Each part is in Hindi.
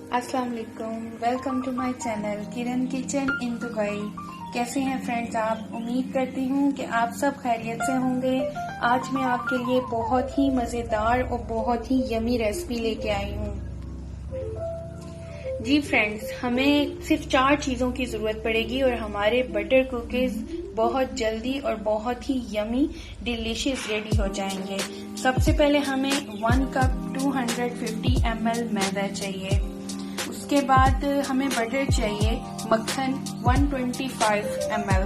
अस्सलाम वालेकुम, welcome to my channel Kiran kitchen in Dubai. कैसे हैं फ्रेंड्स आप? उम्मीद करती हूँ कि आप सब खैरियत से होंगे। आज मैं आपके लिए बहुत ही मज़ेदार और बहुत ही यमी रेसिपी लेके आई हूँ। जी फ्रेंड्स, हमें सिर्फ 4 चीज़ों की ज़रूरत पड़ेगी और हमारे बटर कुकीज़ बहुत जल्दी और बहुत ही यमी डिलीशियस रेडी हो जाएंगे। सबसे पहले हमें 1 कप 250 ml मैदा चाहिए। उसके बाद हमें बटर चाहिए, मक्खन 125 ml,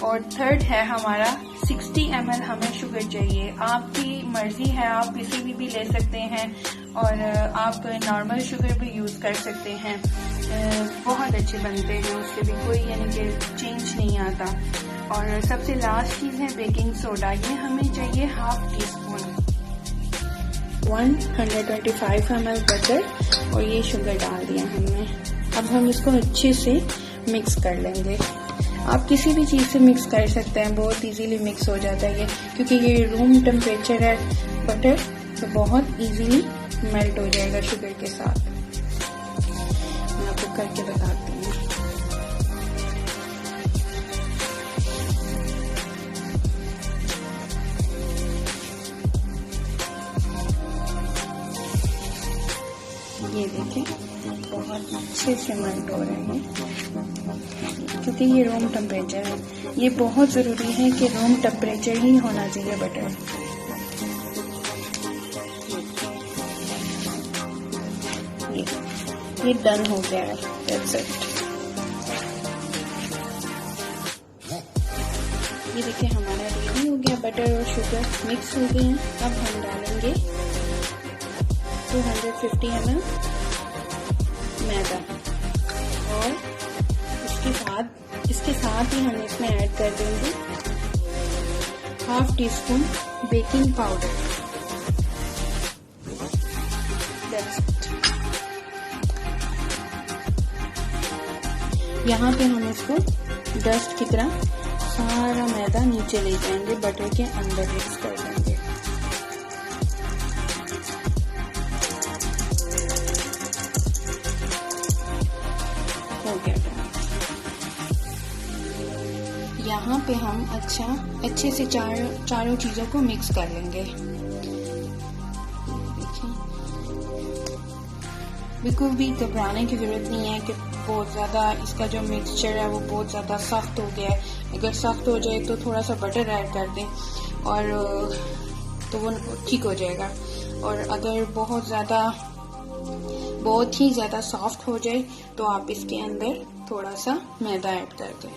और थर्ड है हमारा 60 ml हमें शुगर चाहिए। आपकी मर्जी है, आप किसी भी ले सकते हैं और आप नॉर्मल शुगर भी यूज़ कर सकते हैं। बहुत अच्छे बनते हैं, उससे भी कोई यानी कि चेंज नहीं आता। और सबसे लास्ट चीज़ है बेकिंग सोडा, ये हमें चाहिए ½ टीस्पून। 125 ml बटर और ये शुगर डाल दिया हमने। अब हम इसको अच्छे से मिक्स कर लेंगे। आप किसी भी चीज़ से मिक्स कर सकते हैं, बहुत इजीली मिक्स हो जाता है ये, क्योंकि ये रूम टेम्परेचर है बटर, तो बहुत इजीली मेल्ट हो जाएगा शुगर के साथ। मैं आपको करके बताती हूँ। ये देखें, बहुत अच्छे से मेल्ट हो रहे हैं, क्योंकि ये रूम टेम्परेचर है। ये बहुत ज़रूरी है कि रूम टेम्परेचर ही होना चाहिए बटर। ये डन हो गया है, दैट्स इट। ये देखिए हमारा रेडी हो गया, बटर और शुगर मिक्स हो गए हैं। अब हम डालेंगे 250 ml मैदा और इसके साथ ही हम इसमें ऐड कर देंगे ½ टीस्पून बेकिंग पाउडर। यहाँ पे हम इसको डस्ट की तरह सारा मैदा नीचे ले जाएंगे, बटर के अंदर मिक्स कर देंगे। हो गया। यहाँ पे हम अच्छे से चारों चीजों को मिक्स कर लेंगे। बिल्कुल भी घबराने की जरूरत नहीं है कि बहुत ज़्यादा इसका जो मिक्सचर है वो बहुत ज़्यादा सख्त हो गया है। अगर सख्त हो जाए तो थोड़ा सा बटर ऐड कर दें और तो वो ठीक हो जाएगा। और अगर बहुत ही ज़्यादा सॉफ्ट हो जाए तो आप इसके अंदर थोड़ा सा मैदा ऐड कर दें।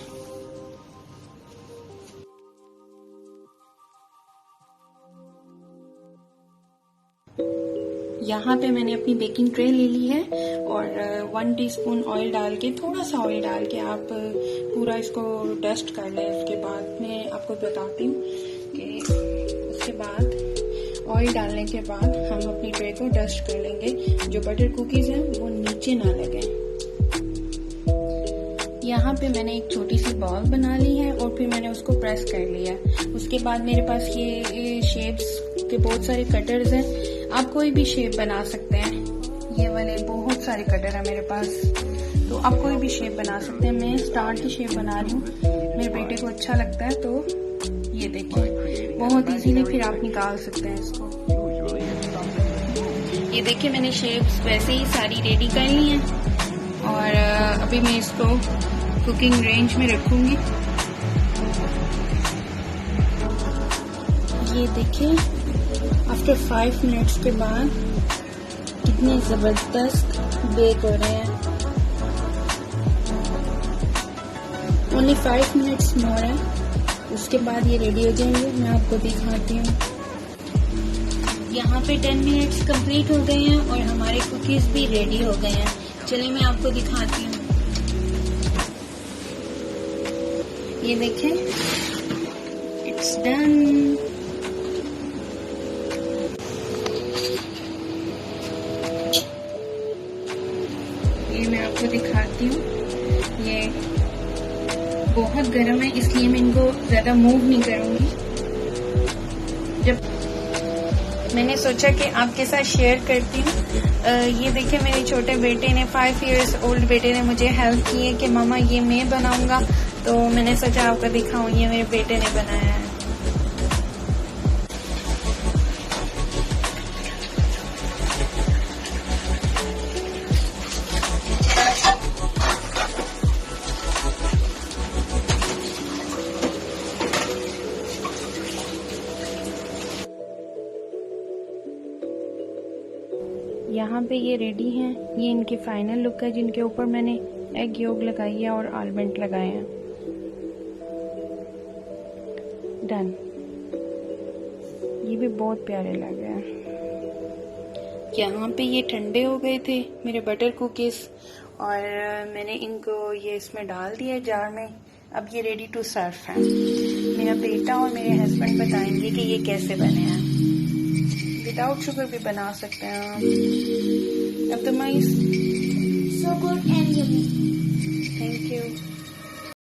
यहाँ पे मैंने अपनी बेकिंग ट्रे ले ली है और 1 टीस्पून ऑयल डाल के, थोड़ा सा ऑयल डाल के आप पूरा इसको डस्ट कर लें। उसके बाद मैं आपको बताती हूँ कि उसके बाद ऑयल डालने के बाद हम अपनी ट्रे को डस्ट कर लेंगे, जो बटर कुकीज़ हैं वो नीचे ना लगे। यहाँ पे मैंने एक छोटी सी बॉल बना ली है और फिर मैंने उसको प्रेस कर लिया। उसके बाद मेरे पास ये शेप्स के बहुत सारे कटर्स हैं, आप कोई भी शेप बना सकते हैं। ये वाले बहुत सारे कटर है मेरे पास, तो आप कोई भी शेप बना सकते हैं। मैं स्टार की शेप बना रही हूँ, मेरे बेटे को अच्छा लगता है, तो ये देखिए बहुत इजीली फिर आप निकाल सकते हैं इसको। ये देखिए मैंने शेप्स वैसे ही सारी रेडी कर ली हैं और अभी मैं इसको कुकिंग रेंज में रखूंगी। ये देखिए आफ्टर 5 मिनट्स के बाद कितने जबरदस्त बेक हो रहे हैं। ओनली 5 मिनट्स मोर है, उसके बाद ये रेडी हो जाएंगे। मैं आपको दिखाती हूँ। यहाँ पे 10 मिनट्स कंप्लीट हो गए हैं और हमारे कुकीज़ भी रेडी हो गए हैं। चलिए मैं आपको दिखाती हूँ। ये देखें, इट्स डन। ये मैं आपको दिखाती हूँ। ये बहुत गर्म है, इसलिए मैं इनको ज़्यादा मूव नहीं करूँगी। जब मैंने सोचा कि आपके साथ शेयर करती हूँ ये देखिए मेरे छोटे बेटे ने 5 इयर्स ओल्ड बेटे ने मुझे हेल्प की है कि मामा ये मैं बनाऊंगा, तो मैंने सोचा आपको दिखाऊं, ये मेरे बेटे ने बनाया है। यहाँ पे ये रेडी हैं, ये इनकी फाइनल लुक है जिनके ऊपर मैंने एग योक लगाई है और आलमंड लगाए हैं। डन। ये भी बहुत प्यारे लग रहे हैं। यहाँ पे ये ठंडे हो गए थे मेरे बटर कुकीज और मैंने इनको ये इसमें डाल दिया जार में। अब ये रेडी टू सर्व है। मेरा बेटा और मेरे हस्बैंड बताएंगे कि ये कैसे बने हैं। विदाउट शुगर भी बना सकते हैं आप। अब तो मैं So good and yummy. Thank you.